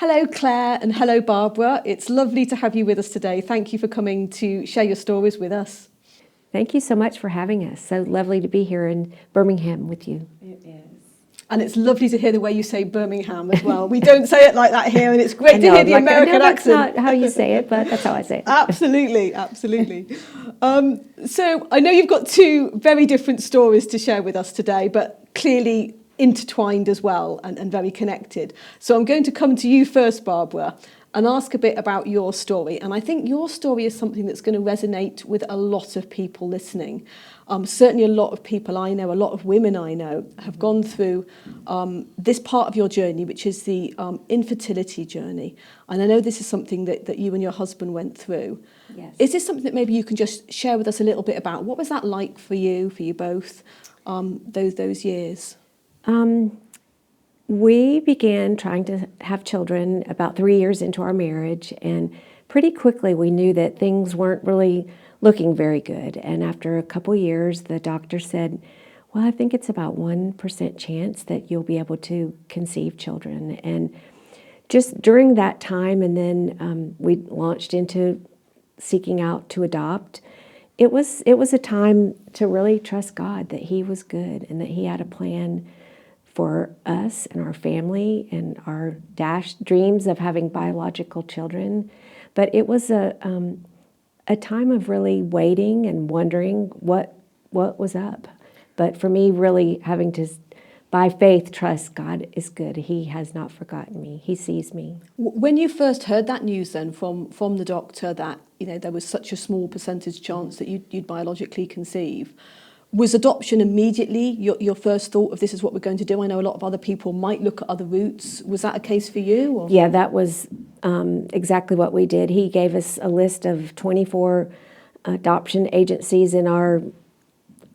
Hello, Claire, and hello, Barbara. It's lovely to have you with us today. Thank you for coming to share your stories with us. Thank you so much for having us. So lovely to be here in Birmingham with you. It is. And it's lovely to hear the way you say Birmingham as well. We don't say it like that here, and it's great to hear the American accent. That's not how you say it, but that's how I say it. Absolutely, absolutely. So I know you've got two very different stories to share with us today, but clearly intertwined as well and very connected. So I'm going to come to you first, Barbara, and ask a bit about your story. And I think your story is something that's going to resonate with a lot of people listening. Certainly a lot of people I know, a lot of women I know, have gone through this part of your journey, which is the infertility journey. And I know this is something that you and your husband went through. Yes. Is this something that maybe you can just share with us a little bit about? What was that like for you both, those years? We began trying to have children about 3 years into our marriage, and pretty quickly we knew that things weren't really looking very good. And after a couple years, the doctor said, well, I think it's about 1% chance that you'll be able to conceive children. And just during that time, and then we launched into seeking out to adopt. It was a time to really trust God that He was good and that He had a plan for us and our family and our dashed dreams of having biological children. But it was a time of really waiting and wondering what was up. But for me, really having to, by faith, trust God is good. He has not forgotten me. He sees me. When you first heard that news then from the doctor that there was such a small percentage chance that you'd biologically conceive, was adoption immediately your first thought of this is what we're going to do? I know a lot of other people might look at other routes. Was that a case for you? Or? Yeah, that was exactly what we did. He gave us a list of 24 adoption agencies in our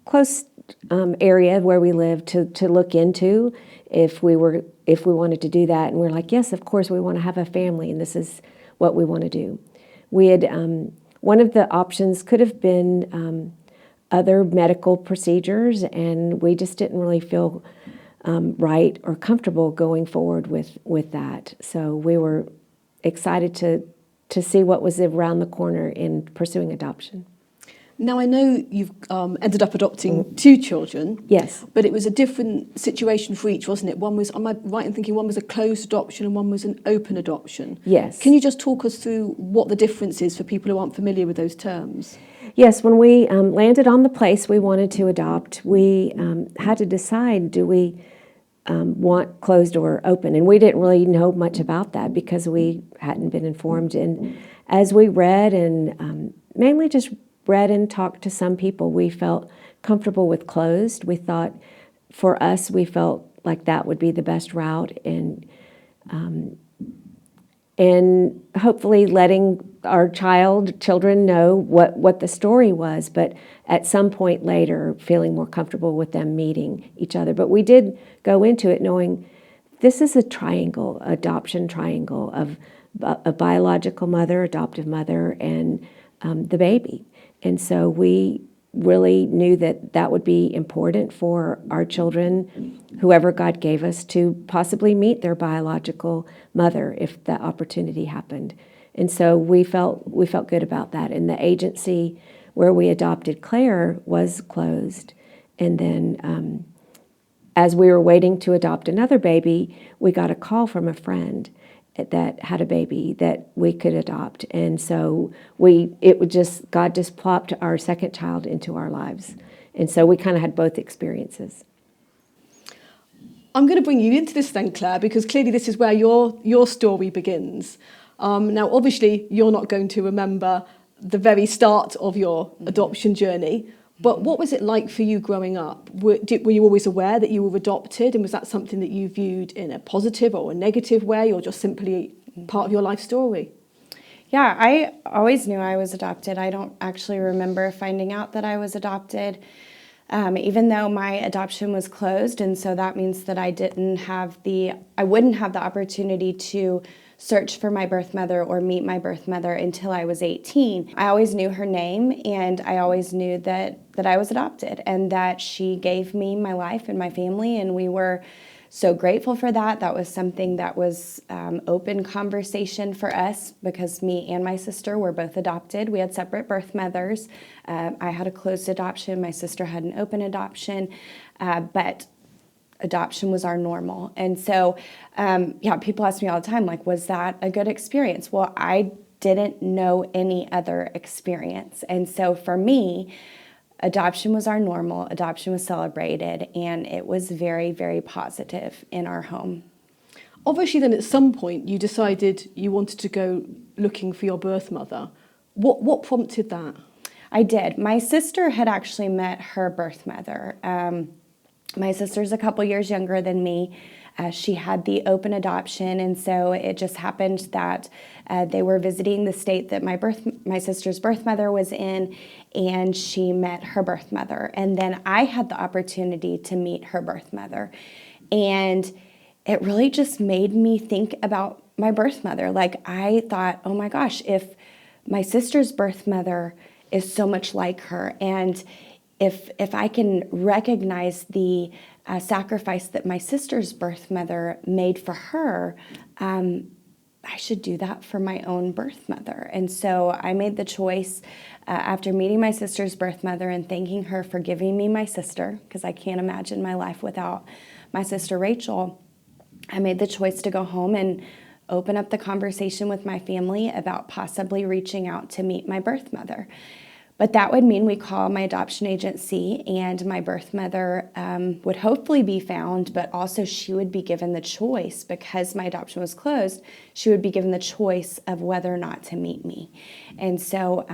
close area where we live to look into if we wanted to do that. And we're like, yes, of course, we want to have a family, and this is what we want to do. We had one of the options could have been other medical procedures, and we just didn't really feel right or comfortable going forward with that. So we were excited to see what was around the corner in pursuing adoption. Now, I know you've ended up adopting two children. Yes. But it was a different situation for each, wasn't it? One was, am I right in thinking one was a closed adoption and one was an open adoption? Yes. Can you just talk us through what the difference is for people who aren't familiar with those terms? Yes, when we landed on the place we wanted to adopt, we had to decide, do we want closed or open? And we didn't really know much about that because we hadn't been informed. And as we read and mainly just read and talked to some people, we felt comfortable with closed. We thought, for us, we felt like that would be the best route, and hopefully letting our children know what the story was, but at some point later feeling more comfortable with them meeting each other. But we did go into it knowing this is a triangle, adoption triangle of a biological mother, adoptive mother, and the baby. And so we really knew that would be important for our children, whoever God gave us, to possibly meet their biological mother if that opportunity happened. And so we felt good about that. And the agency where we adopted Claire was closed. And then as we were waiting to adopt another baby, we got a call from a friend that had a baby that we could adopt. And so God just plopped our second child into our lives. And so we kind of had both experiences. I'm going to bring you into this then, Claire, because clearly this is where your story begins. Now, obviously, you're not going to remember the very start of your adoption journey, but what was it like for you growing up? Were you always aware that you were adopted, and was that something that you viewed in a positive or a negative way, or just simply part of your life story? Yeah, I always knew I was adopted. I don't actually remember finding out that I was adopted, even though my adoption was closed, and so that means that I wouldn't have the opportunity to search for my birth mother or meet my birth mother until I was 18. I always knew her name, and I always knew that I was adopted and that she gave me my life and my family, and we were so grateful for that. That was something that was open conversation for us because me and my sister were both adopted. We had separate birth mothers. I had a closed adoption. My sister had an open adoption, but adoption was our normal. And so, people ask me all the time, like, was that a good experience? Well, I didn't know any other experience. And so for me, adoption was our normal, adoption was celebrated, and it was very, very positive in our home. Obviously, then at some point you decided you wanted to go looking for your birth mother. What prompted that? I did. My sister had actually met her birth mother. My sister's a couple years younger than me. She had the open adoption, and so it just happened that they were visiting the state that my sister's birth mother was in, and she met her birth mother. And then I had the opportunity to meet her birth mother. And it really just made me think about my birth mother. Like, I thought, oh my gosh, if my sister's birth mother is so much like her, and if I can recognize the sacrifice that my sister's birth mother made for her, I should do that for my own birth mother. And so I made the choice after meeting my sister's birth mother and thanking her for giving me my sister, because I can't imagine my life without my sister Rachel. I made the choice to go home and open up the conversation with my family about possibly reaching out to meet my birth mother. But that would mean we call my adoption agency, and my birth mother would hopefully be found, but also she would be given the choice, because my adoption was closed, she would be given the choice of whether or not to meet me. And so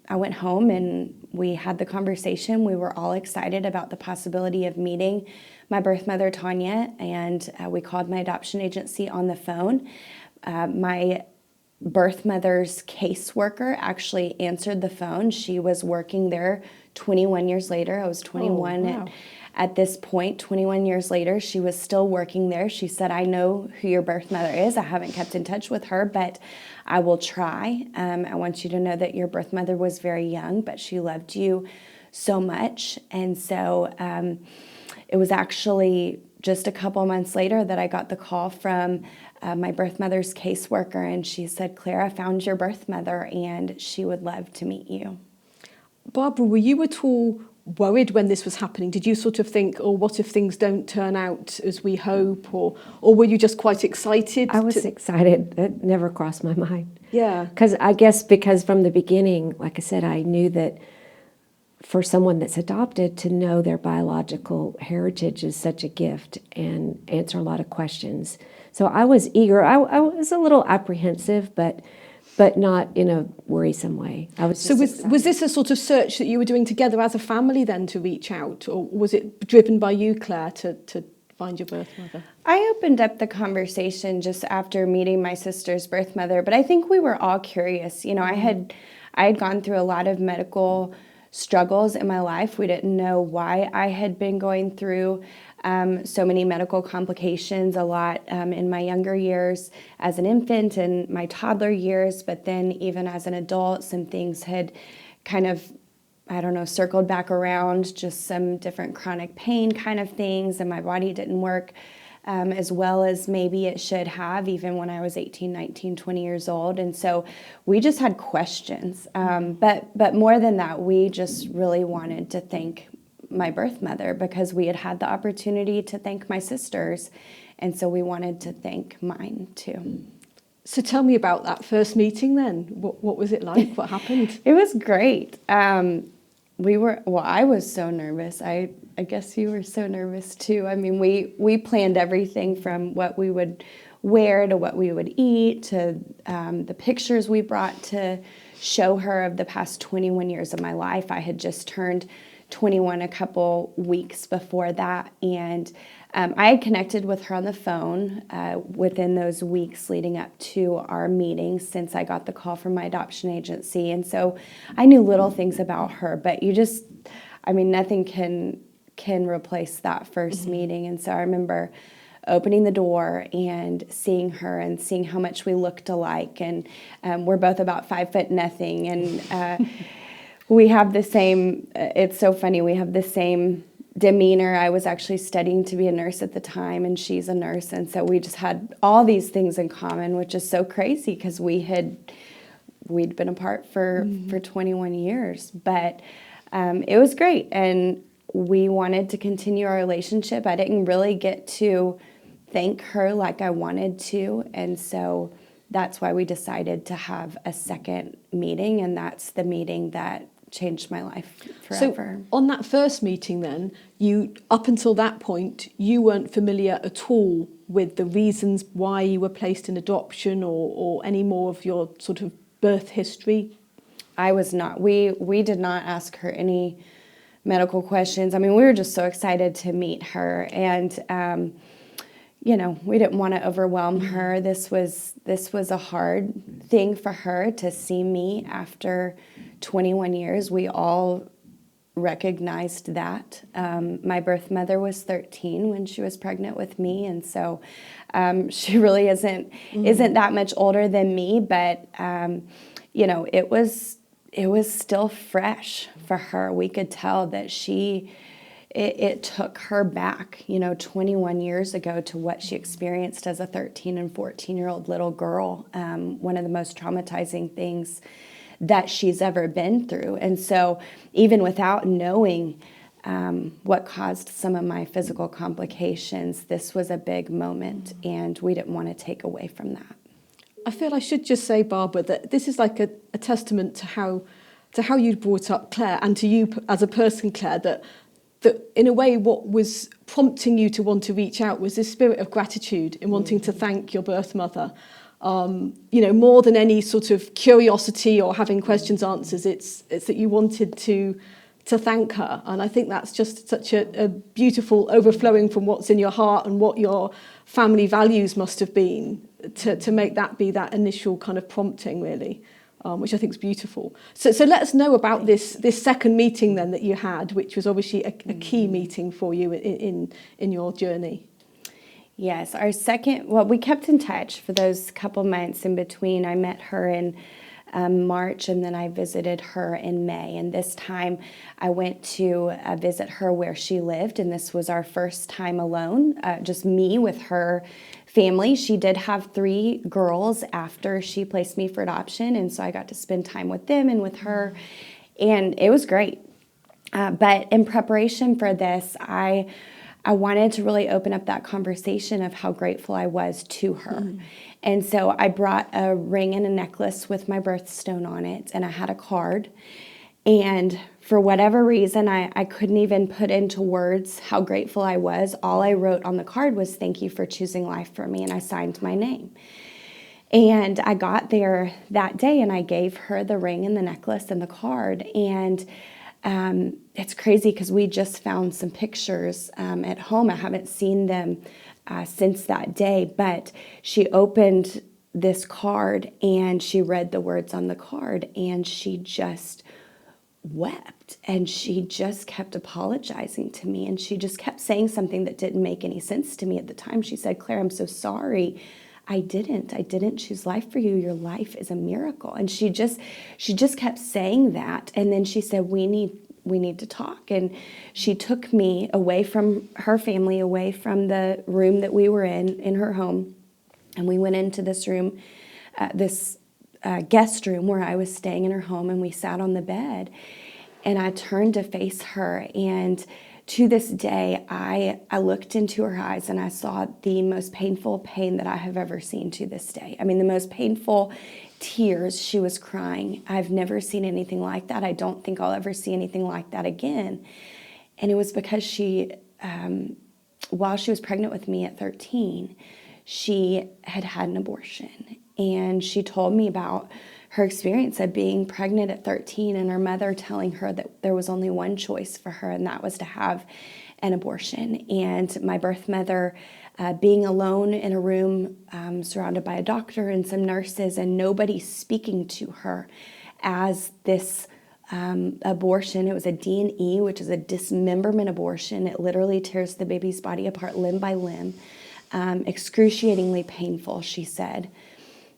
I went home and we had the conversation. We were all excited about the possibility of meeting my birth mother, Tanya, and we called my adoption agency on the phone. My birth mother's caseworker actually answered the phone. She was working there 21 years later. I was 21 wow. at this point. 21 years later, she was still working there. She said, I know who your birth mother is. I haven't kept in touch with her, but I will try. I want you to know that your birth mother was very young, but she loved you so much. And so it was actually just a couple months later that I got the call from my birth mother's caseworker, and she said, Claire, I found your birth mother, and she would love to meet you. Barbara, were you at all worried when this was happening? Did you sort of think, oh, what if things don't turn out as we hope? Or were you just quite excited? I was excited. It never crossed my mind. Yeah. Because from the beginning, like I said, I knew that for someone that's adopted, to know their biological heritage is such a gift and answer a lot of questions. So I was eager. I was a little apprehensive, but not in a worrisome way. I was. So was this a sort of search that you were doing together as a family then to reach out, or was it driven by you, Claire, to find your birth mother? I opened up the conversation just after meeting my sister's birth mother, but I think we were all curious. You know, I had gone through a lot of medical struggles in my life. We didn't know why I had been going through so many medical complications, a lot in my younger years as an infant and my toddler years, but then even as an adult, some things had kind of, circled back around, just some different chronic pain kind of things, and my body didn't work as well as maybe it should have, even when I was 18, 19, 20 years old. And so we just had questions. But more than that, we just really wanted to thank my birth mother, because we had the opportunity to thank my sisters. And so we wanted to thank mine too. So tell me about that first meeting then. What was it like? What happened? It was great. I was so nervous. I guess you were so nervous too. I mean, we planned everything from what we would wear to what we would eat to the pictures we brought to show her of the past 21 years of my life. I had just turned 21 a couple weeks before that, and I had connected with her on the phone within those weeks leading up to our meeting since I got the call from my adoption agency. And so I knew little things about her, but nothing can replace that first meeting. And so I remember opening the door and seeing her and seeing how much we looked alike. And we're both about 5 foot nothing. And we have the same, it's so funny, we have the same demeanor. I was actually studying to be a nurse at the time, and she's a nurse. And so we just had all these things in common, which is so crazy because we'd been apart for 21 years. But it was great, and we wanted to continue our relationship. I didn't really get to thank her like I wanted to, and so that's why we decided to have a second meeting, and that's the meeting that changed my life forever. So on that first meeting then, up until that point, you weren't familiar at all with the reasons why you were placed in adoption or any more of your sort of birth history? I was not. We did not ask her any medical questions. I mean, we were just so excited to meet her, and we didn't want to overwhelm her. This was a hard thing for her to see me after 21 years. We all recognized that. My birth mother was 13 when she was pregnant with me, and so she really isn't that much older than me, but it was still fresh for her. We could tell that it took her back, 21 years ago to what she experienced as a 13 and 14-year-old little girl, one of the most traumatizing things that she's ever been through. And so even without knowing what caused some of my physical complications, this was a big moment, and we didn't want to take away from that. I feel I should just say, Barbara, that this is like a testament to how you brought up Claire, and to you as a person, Claire, that in a way what was prompting you to want to reach out was this spirit of gratitude in wanting to thank your birth mother. More than any sort of curiosity or having questions answers, it's that you wanted to thank her. And I think that's just such a beautiful overflowing from what's in your heart and what your family values must have been to make that be that initial kind of prompting, really. Which I think is beautiful. So let us know about this second meeting then that you had, which was obviously a key meeting for you in your journey. Yes, we kept in touch for those couple months in between. I met her in March, and then I visited her in May. And this time I went to visit her where she lived, and this was our first time alone, just me with her family. She did have 3 girls after she placed me for adoption, and so I got to spend time with them and with her, and it was great. But in preparation for this, I wanted to really open up that conversation of how grateful I was to her. And so I brought a ring and a necklace with my birthstone on it, and I had a card. And for whatever reason, I couldn't even put into words how grateful I was. All I wrote on the card was, "Thank you for choosing life for me," and I signed my name. And I got there that day, and I gave her the ring and the necklace and the card. And it's crazy because we just found some pictures at home. I haven't seen them since that day, but she opened this card and she read the words on the card, and she just wept, and she just kept apologizing to me, and she just kept saying something that didn't make any sense to me at the time. She said, "Claire, I'm so sorry. I didn't choose life for you. Your life is a miracle." And she just kept saying that. And then she said, we need to talk. And she took me away from her family, away from the room that we were in her home. And we went into this room, guest room where I was staying in her home, and we sat on the bed, and I turned to face her, and to this day, I looked into her eyes, and I saw the most painful pain that I have ever seen to this day. I mean, the most painful tears. She was crying. I've never seen anything like that. I don't think I'll ever see anything like that again. And it was because she, while she was pregnant with me at 13, she had an abortion. And she told me about her experience of being pregnant at 13 and her mother telling her that there was only one choice for her, and that was to have an abortion. And my birth mother being alone in a room surrounded by a doctor and some nurses, and nobody speaking to her as this abortion. It was a D&E, which is a dismemberment abortion. It literally tears the baby's body apart limb by limb. Excruciatingly painful, she said.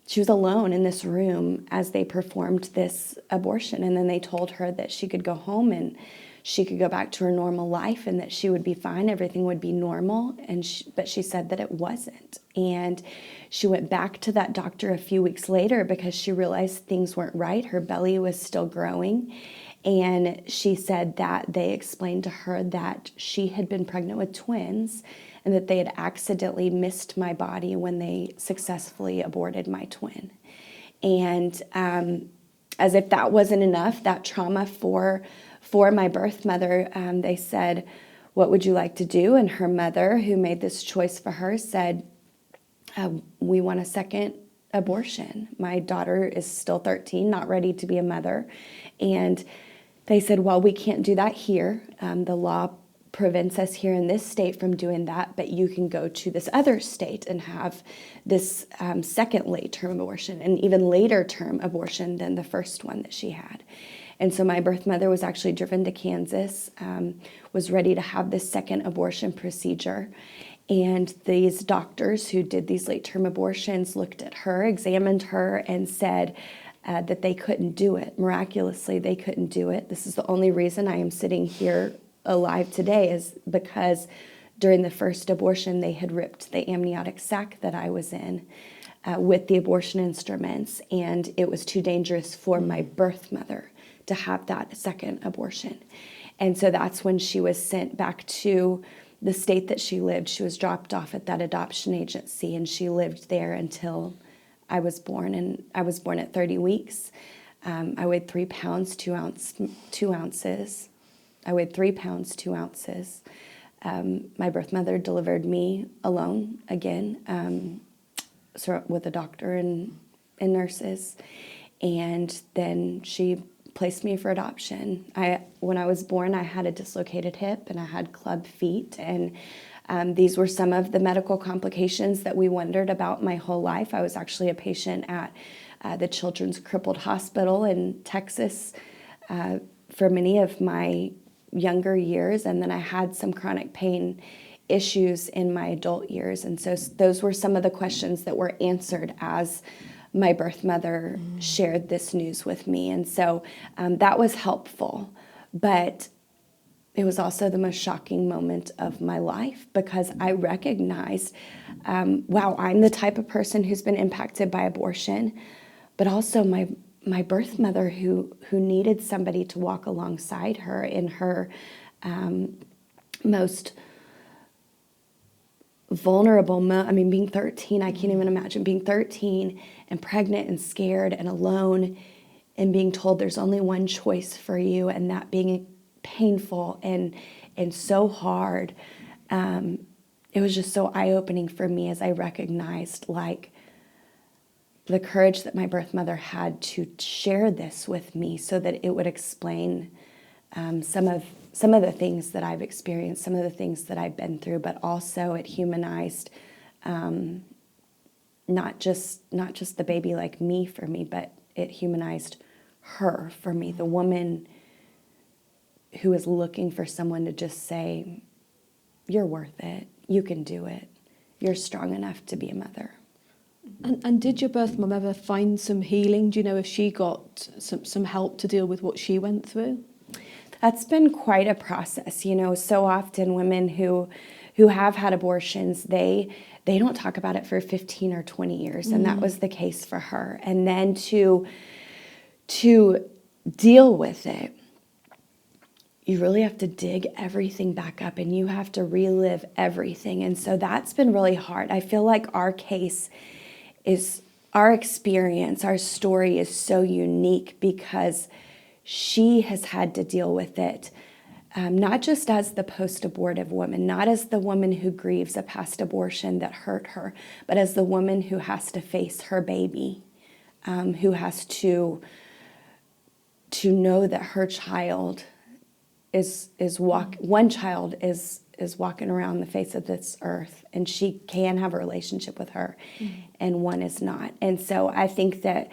She was alone in this room as they performed this abortion, and then they told her that she could go home and she could go back to her normal life and that she would be fine, everything would be normal. But she said that it wasn't. And she went back to that doctor a few weeks later because she realized things weren't right. Her belly was still growing. And she said that they explained to her that she had been pregnant with twins and that they had accidentally missed my body when they successfully aborted my twin. And as if that wasn't enough, that trauma for my birth mother, they said, what would you like to do? And her mother, who made this choice for her, said, we want a second abortion. My daughter is still 13, not ready to be a mother. And they said, well, we can't do that here. The law prevents us here in this state from doing that, but you can go to this other state and have this second late-term abortion, an even later-term abortion than the first one that she had. And so my birth mother was actually driven to Kansas, was ready to have this second abortion procedure. And these doctors who did these late-term abortions looked at her, examined her, and said that they couldn't do it. Miraculously, they couldn't do it. This is the only reason I am sitting here alive today, is because during the first abortion, they had ripped the amniotic sac that I was in with the abortion instruments, and it was too dangerous for my birth mother to have that second abortion. And so that's when she was sent back to the state that she lived. She was dropped off at that adoption agency, and she lived there until I was born, and I was born at 30 weeks. I weighed 3 pounds, 2 ounces. I weighed 3 pounds, 2 ounces. My birth mother delivered me alone again, with a doctor and nurses. And then she placed me for adoption. When I was born, I had a dislocated hip and I had club feet. And these were some of the medical complications that we wondered about my whole life. I was actually a patient at the Children's Crippled Hospital in Texas for many of my younger years, and then I had some chronic pain issues in my adult years. And so those were some of the questions that were answered as my birth mother shared this news with me. And so that was helpful, but it was also the most shocking moment of my life, because I recognized, wow, I'm the type of person who's been impacted by abortion, but also my birth mother who needed somebody to walk alongside her in her most vulnerable being 13, I can't even imagine being 13 and pregnant and scared and alone and being told there's only one choice for you, and that being painful and so hard. It was just so eye-opening for me as I recognized the courage that my birth mother had to share this with me so that it would explain some of the things that I've experienced, some of the things that I've been through, but also it humanized not just the baby like me for me, but it humanized her for me, the woman who is looking for someone to just say, you're worth it, you can do it, you're strong enough to be a mother. And did your birth mum ever find some healing? Do you know if she got some help to deal with what she went through? That's been quite a process. So often women who have had abortions, they don't talk about it for 15 or 20 years, and that was the case for her. And then to deal with it, you really have to dig everything back up and you have to relive everything. And so that's been really hard. I feel like our case is, our experience, our story is so unique because she has had to deal with it, not just as the post-abortive woman, not as the woman who grieves a past abortion that hurt her, but as the woman who has to face her baby, who has to know that her child one child is walking around the face of this earth, and she can have a relationship with her, and one is not. And so I think that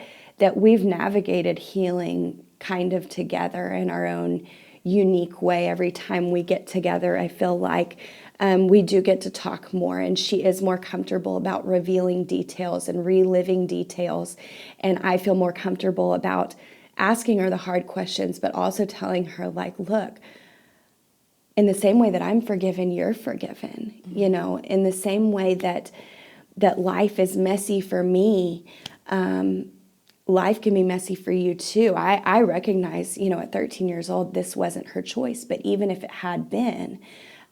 we've navigated healing kind of together in our own unique way. Every time we get together, I feel like we do get to talk more, and she is more comfortable about revealing details and reliving details, and I feel more comfortable about asking her the hard questions, but also telling her, look, in the same way that I'm forgiven, you're forgiven. You know, in the same way that life is messy for me, life can be messy for you too. I recognize, you know, at 13 years old, this wasn't her choice. But even if it had been,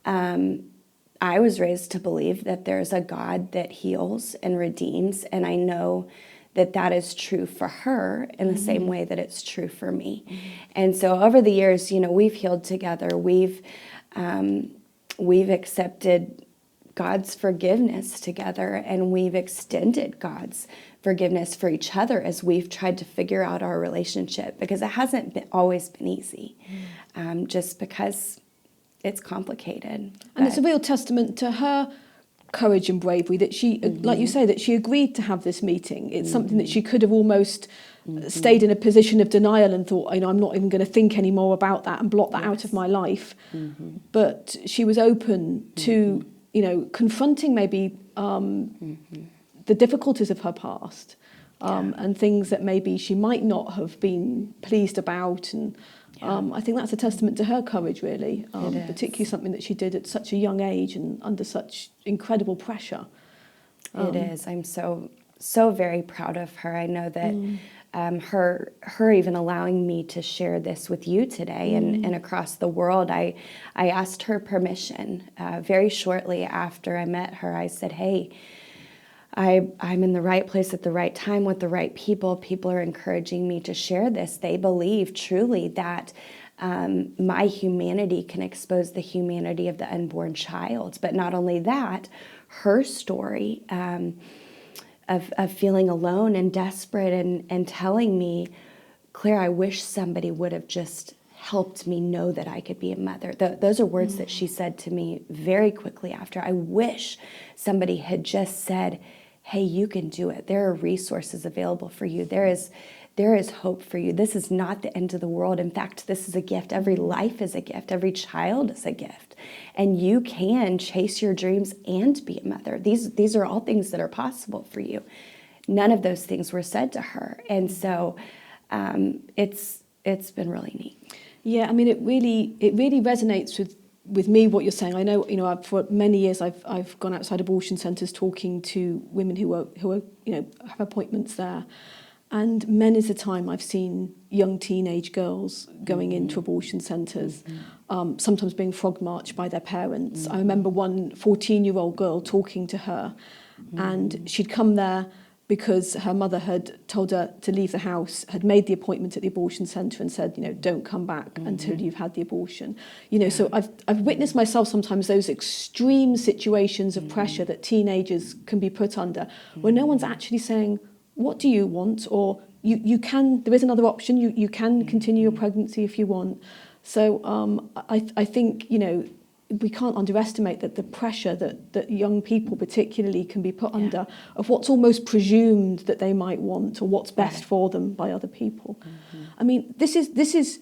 I was raised to believe that there's a God that heals and redeems. And I know that that is true for her in the same way that it's true for me. And so over the years, you know, we've healed together. We've accepted God's forgiveness together, and we've extended God's forgiveness for each other as we've tried to figure out our relationship, because it hasn't always been easy, just because it's complicated. And it's a real testament to her courage and bravery that she, like you say, that she agreed to have this meeting. It's something that she could have almost stayed in a position of denial and thought, you know, I'm not even going to think any more about that and blot that out of my life. But she was open to, you know, confronting maybe the difficulties of her past, and things that maybe she might not have been pleased about. And I think that's a testament to her courage, really, particularly something that she did at such a young age and under such incredible pressure. It is. I'm so very proud of her. I know that her even allowing me to share this with you today and across the world, I asked her permission very shortly after I met her. I said, hey, I'm in the right place at the right time with the right people. People are encouraging me to share this. They believe truly that my humanity can expose the humanity of the unborn child. But not only that, her story of feeling alone and desperate and telling me, Claire, I wish somebody would have just helped me know that I could be a mother. Those are words that she said to me very quickly after. I wish somebody had just said, hey, you can do it. There are resources available for you. There is hope for you. This is not the end of the world. In fact, this is a gift. Every life is a gift. Every child is a gift. And you can chase your dreams and be a mother. These are all things that are possible for you. None of those things were said to her. And so it's been really neat. Yeah, I mean, it really resonates with me what you're saying. I know, you know, for many years I've gone outside abortion centres talking to women who are you know, have appointments there, and many's the time I've seen young teenage girls going into abortion centres, sometimes being frog marched by their parents. I remember one 14-year-old girl talking to her, and she'd come there because her mother had told her to leave the house, had made the appointment at the abortion centre and said, you know, don't come back until you've had the abortion. You know, so I've witnessed myself sometimes those extreme situations of pressure that teenagers can be put under, where no one's actually saying, what do you want? Or you can, there is another option, you can continue your pregnancy if you want. So I think, you know, we can't underestimate that the pressure that young people particularly can be put under of what's almost presumed that they might want or what's best for them by other people. I mean, this is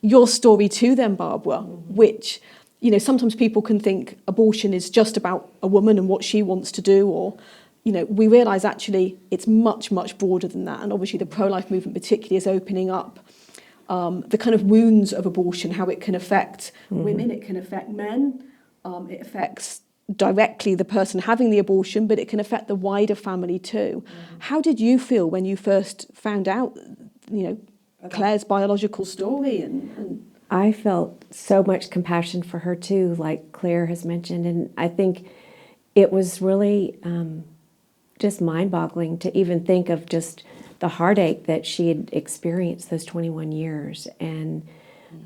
your story too then, Barbara, which, you know, sometimes people can think abortion is just about a woman and what she wants to do, or, you know, we realise actually it's much, much broader than that. And obviously the pro-life movement particularly is opening up the kind of wounds of abortion, how it can affect women, it can affect men, it affects directly the person having the abortion, but it can affect the wider family too. How did you feel when you first found out, you know, Claire's biological story? And I felt so much compassion for her too, like Claire has mentioned, and I think it was really just mind-boggling to even think of just the heartache that she had experienced those 21 years.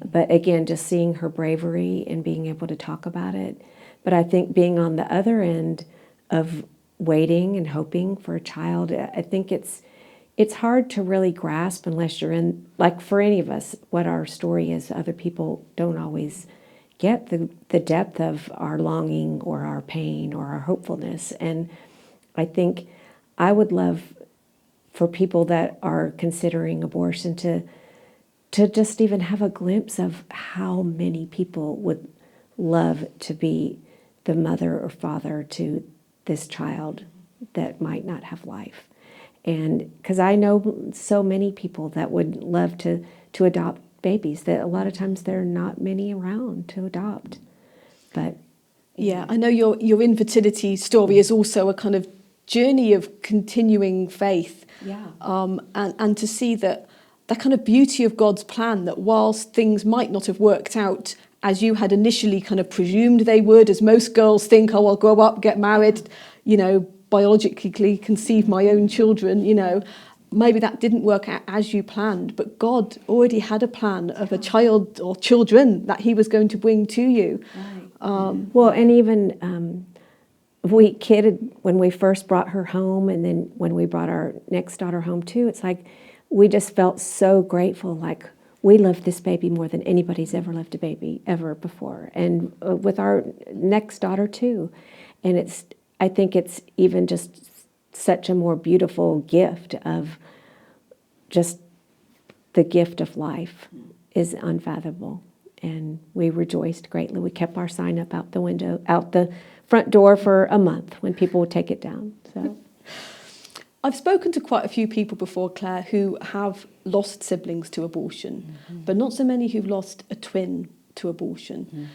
But again, just seeing her bravery and being able to talk about it. But I think being on the other end of waiting and hoping for a child, I think it's hard to really grasp unless you're in, like for any of us, what our story is. Other people don't always get the depth of our longing or our pain or our hopefulness. And I think I would love for people that are considering abortion to just even have a glimpse of how many people would love to be the mother or father to this child that might not have life. And because I know so many people that would love to adopt babies, that a lot of times there are not many around to adopt. But yeah, I know your infertility story is also a kind of journey of continuing faith. Yeah. And to see that kind of beauty of God's plan, that whilst things might not have worked out as you had initially kind of presumed they would, as most girls think, oh, I'll grow up, get married, biologically conceive my own children, maybe that didn't work out as you planned, but God already had a plan of a child or children that he was going to bring to you. Right. Well, and even we kidded when we first brought her home, and then when we brought our next daughter home too, it's like we just felt so grateful, like we loved this baby more than anybody's ever loved a baby ever before, and with our next daughter too. And I think it's even just such a more beautiful gift of just the gift of life is unfathomable. And we rejoiced greatly. We kept our sign up out the front door for a month when people would take it down. So I've spoken to quite a few people before, Claire, who have lost siblings to abortion, but not so many who've lost a twin to abortion.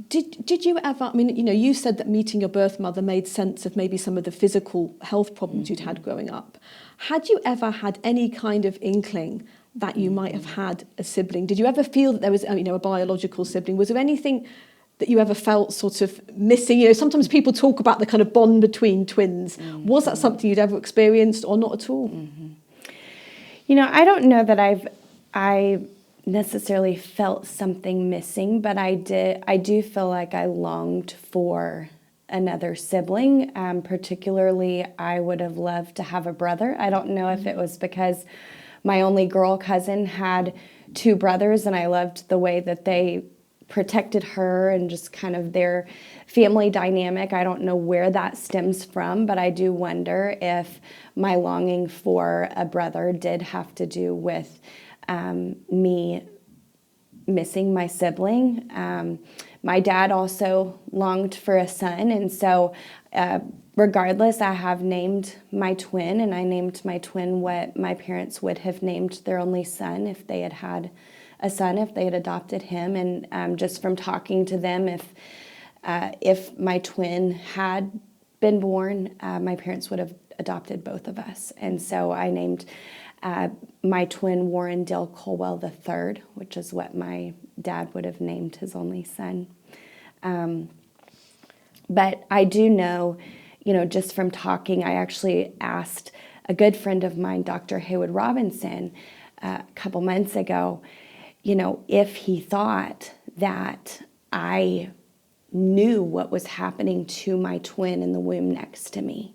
Did you ever, you said that meeting your birth mother made sense of maybe some of the physical health problems you'd had growing up. Had you ever had any kind of inkling that you might have had a sibling? Did you ever feel that there was, a biological sibling? Was there anything that you ever felt sort of missing? Sometimes people talk about the kind of bond between twins. Was that something you'd ever experienced or not at all? I don't know that I necessarily felt something missing, but I do feel like I longed for another sibling. Particularly, I would have loved to have a brother. I don't know if it was because my only girl cousin had two brothers, and I loved the way that they protected her and just kind of their family dynamic. I don't know where that stems from, but I do wonder if my longing for a brother did have to do with me missing my sibling. My dad also longed for a son, and so regardless, I have named my twin, and I named my twin what my parents would have named their only son if they had had a son, if they had adopted him. And just from talking to them, if my twin had been born, my parents would have adopted both of us. And so I named my twin Warren Dale Culwell III, which is what my dad would have named his only son. But I do know, just from talking, I actually asked a good friend of mine, Dr. Haywood Robinson, a couple months ago, if he thought that I knew what was happening to my twin in the womb next to me.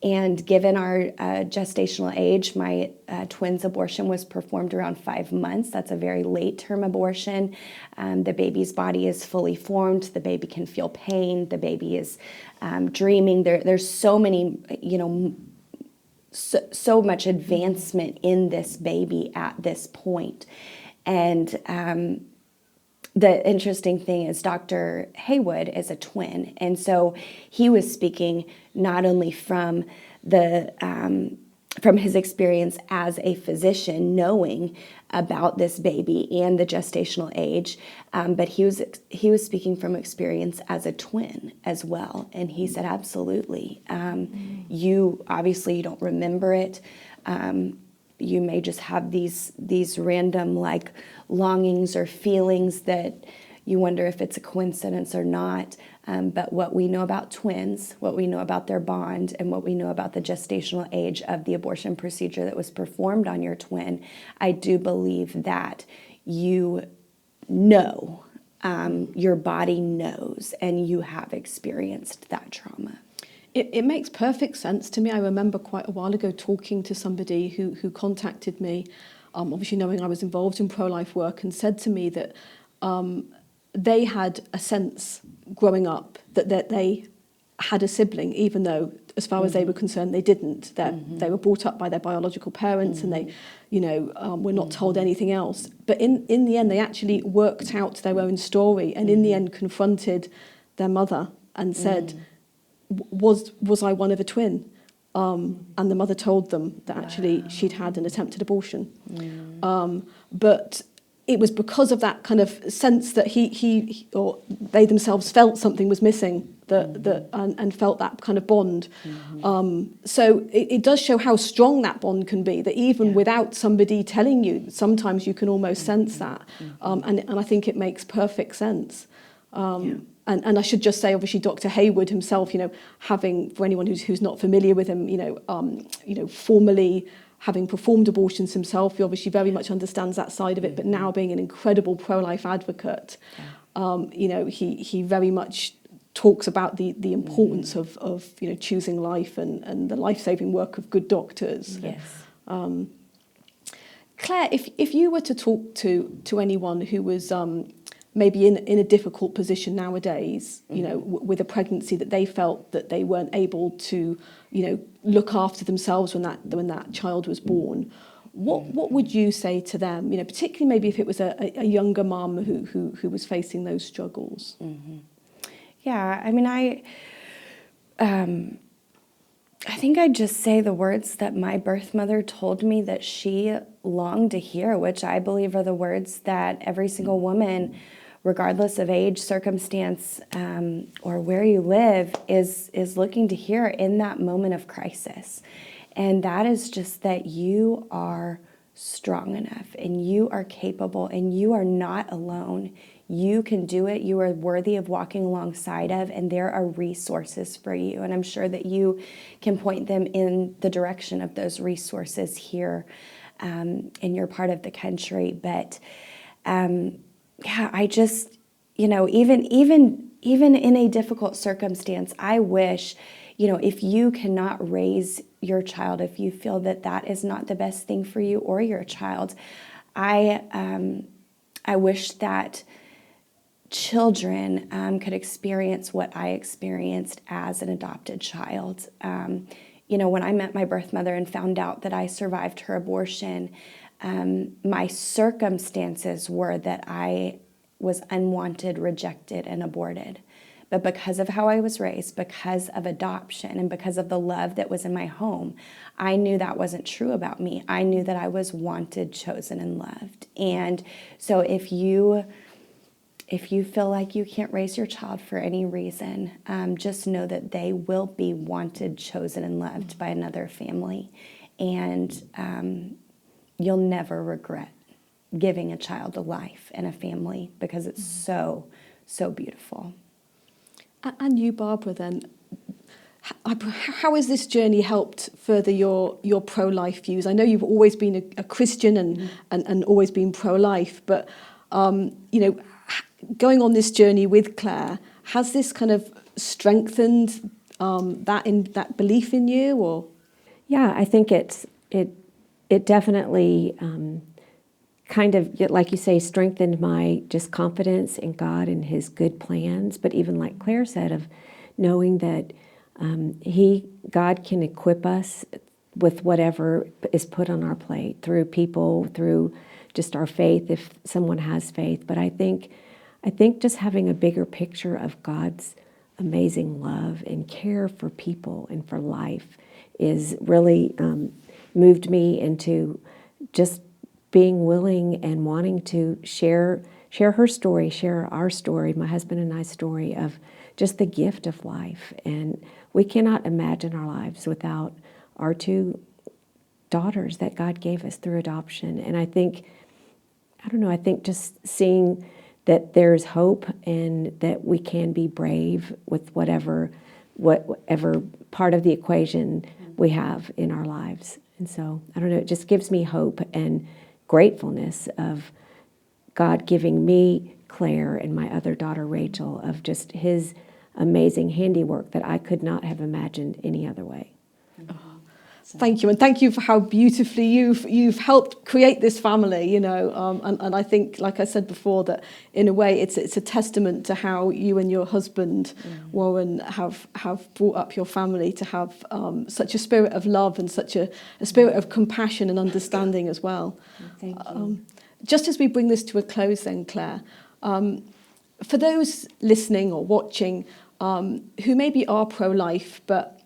And given our gestational age, my twin's abortion was performed around 5 months. That's a very late term abortion. The baby's body is fully formed. The baby can feel pain. The baby is dreaming. There's so many, so much advancement in this baby at this point. And the interesting thing is Dr. Haywood is a twin, and so he was speaking not only from his experience as a physician, knowing about this baby and the gestational age, but he was speaking from experience as a twin as well. And he said, absolutely. You obviously don't remember it. You may just have these random longings or feelings that you wonder if it's a coincidence or not. But what we know about twins, what we know about their bond, and what we know about the gestational age of the abortion procedure that was performed on your twin, I do believe that you know, your body knows, and you have experienced that trauma. It makes perfect sense to me. I remember quite a while ago talking to somebody who contacted me, obviously knowing I was involved in pro-life work, and said to me that they had a sense growing up that they had a sibling, even though, as far as they were concerned, they didn't. They were brought up by their biological parents, and they, were not told anything else. But in the end, they actually worked out their own story, and in the end confronted their mother and said, was I one of a twin? And the mother told them that actually she'd had an attempted abortion. But it was because of that kind of sense that he or they themselves felt something was missing, and felt that kind of bond. So it does show how strong that bond can be, that even without somebody telling you, sometimes you can almost sense that. And I think it makes perfect sense. And I should just say, obviously, Dr. Hayward himself, having, for anyone who's not familiar with him, formerly having performed abortions himself, he obviously very much understands that side of it. But now being an incredible pro-life advocate, he very much talks about the importance of choosing life and the life-saving work of good doctors. Yes. Claire, if you were to talk to anyone who was maybe in a difficult position nowadays, with a pregnancy that they felt that they weren't able to, look after themselves when that child was born, what would you say to them? Particularly maybe if it was a younger mum who was facing those struggles. Yeah, I mean, I think I'd just say the words that my birth mother told me that she longed to hear, which I believe are the words that every single woman, regardless of age, circumstance, or where you live, is looking to hear in that moment of crisis. And that is just that you are strong enough and you are capable and you are not alone. You can do it. You are worthy of walking alongside of, and there are resources for you. And I'm sure that you can point them in the direction of those resources here in your part of the country. But I just, even in a difficult circumstance, I wish, if you cannot raise your child, if you feel that that is not the best thing for you or your child, I wish that children could experience what I experienced as an adopted child. When I met my birth mother and found out that I survived her abortion, my circumstances were that I was unwanted, rejected, and aborted. But because of how I was raised, because of adoption, and because of the love that was in my home, I knew that wasn't true about me. I knew that I was wanted, chosen, and loved. And so if you feel like you can't raise your child for any reason, just know that they will be wanted, chosen, and loved by another family. And you'll never regret giving a child a life and a family, because it's so, so beautiful. And you, Barbara, then, how has this journey helped further your pro-life views? I know you've always been a Christian and always been pro-life, but going on this journey with Claire, has this kind of strengthened that belief in you, or? Yeah, I think it definitely kind of, like you say, strengthened my just confidence in God and His good plans. But even like Claire said, of knowing that God can equip us with whatever is put on our plate through people, through just our faith, if someone has faith. But I think just having a bigger picture of God's amazing love and care for people and for life is really moved me into just being willing and wanting to share her story, share our story, my husband and I's story of just the gift of life. And we cannot imagine our lives without our two daughters that God gave us through adoption. And I think just seeing that there's hope and that we can be brave with whatever part of the equation we have in our lives. And so, it just gives me hope and gratefulness of God giving me Claire and my other daughter Rachel, of just His amazing handiwork that I could not have imagined any other way. Thank you, and thank you for how beautifully you've helped create this family. And I think, like I said before, that in a way it's a testament to how you and your husband Warren have brought up your family to have such a spirit of love and such a spirit of compassion and understanding as well. Thank you. Just as we bring this to a close, then, Claire, for those listening or watching who maybe are pro-life but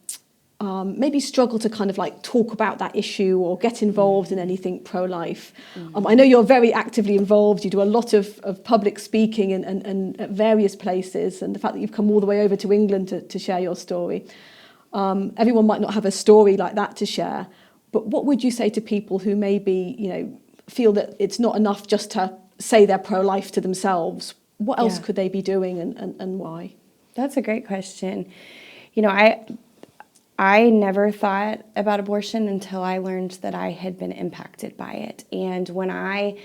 maybe struggle to kind of like talk about that issue or get involved in anything pro-life. I know you're very actively involved. You do a lot of public speaking and at various places, and the fact that you've come all the way over to England to share your story. Everyone might not have a story like that to share, but what would you say to people who maybe, feel that it's not enough just to say they're pro-life to themselves? What else could they be doing and why? That's a great question. I never thought about abortion until I learned that I had been impacted by it. And when I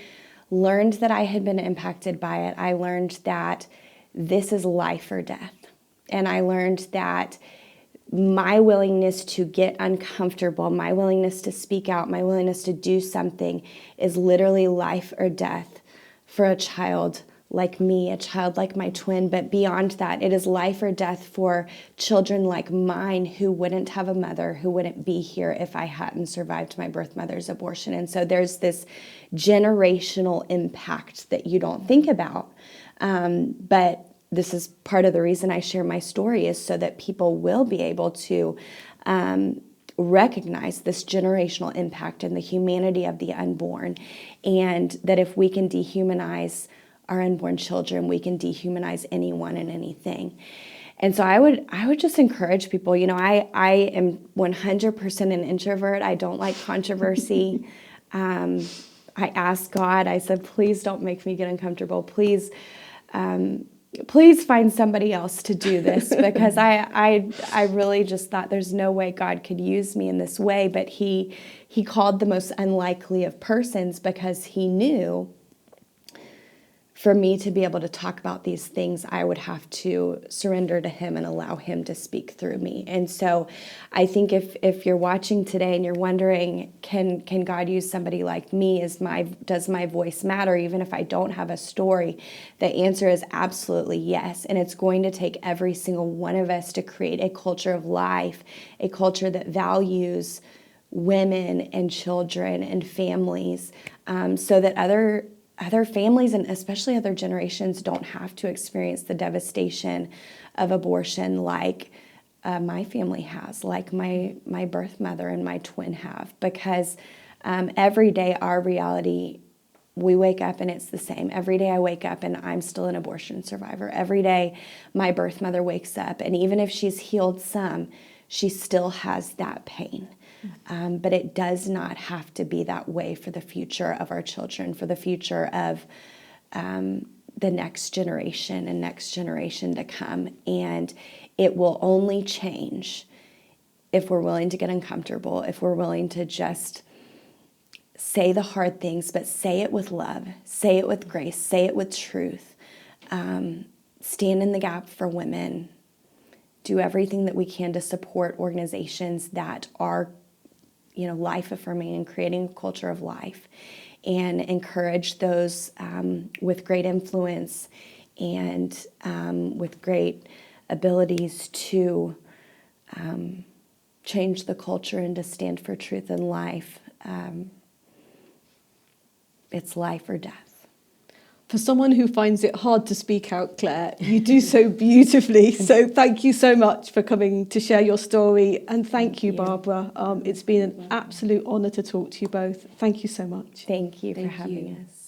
learned that I had been impacted by it, I learned that this is life or death. And I learned that my willingness to get uncomfortable, my willingness to speak out, my willingness to do something is literally life or death for a child like me, a child like my twin, but beyond that, it is life or death for children like mine who wouldn't have a mother, who wouldn't be here if I hadn't survived my birth mother's abortion. And so there's this generational impact that you don't think about. But this is part of the reason I share my story, is so that people will be able to recognize this generational impact and the humanity of the unborn, and that if we can dehumanize our unborn children, we can dehumanize anyone and anything. And so I would just encourage people, I am 100% an introvert. I don't like controversy. I asked God, I said, please don't make me get uncomfortable. Please find somebody else to do this, because I really just thought there's no way God could use me in this way. But he called the most unlikely of persons, because he knew for me to be able to talk about these things, I would have to surrender to him and allow him to speak through me. And so I think if you're watching today and you're wondering, can God use somebody like me? Does my voice matter even if I don't have a story? The answer is absolutely yes. And it's going to take every single one of us to create a culture of life, a culture that values women and children and families, so that other families and especially other generations don't have to experience the devastation of abortion like my family has, like my birth mother and my twin have. Because every day our reality, we wake up and it's the same. Every day I wake up and I'm still an abortion survivor. Every day my birth mother wakes up, and even if she's healed some, she still has that pain. But it does not have to be that way for the future of our children, for the future of the next generation and next generation to come. And it will only change if we're willing to get uncomfortable, if we're willing to just say the hard things, but say it with love, say it with grace, say it with truth, stand in the gap for women, do everything that we can to support organizations that are life affirming and creating a culture of life, and encourage those with great influence and with great abilities to change the culture and to stand for truth and life. It's life or death. For someone who finds it hard to speak out, Claire, you do so beautifully. So thank you so much for coming to share your story. And thank you, Barbara. It's been an absolute honour to talk to you both. Thank you so much. Thank you for having us.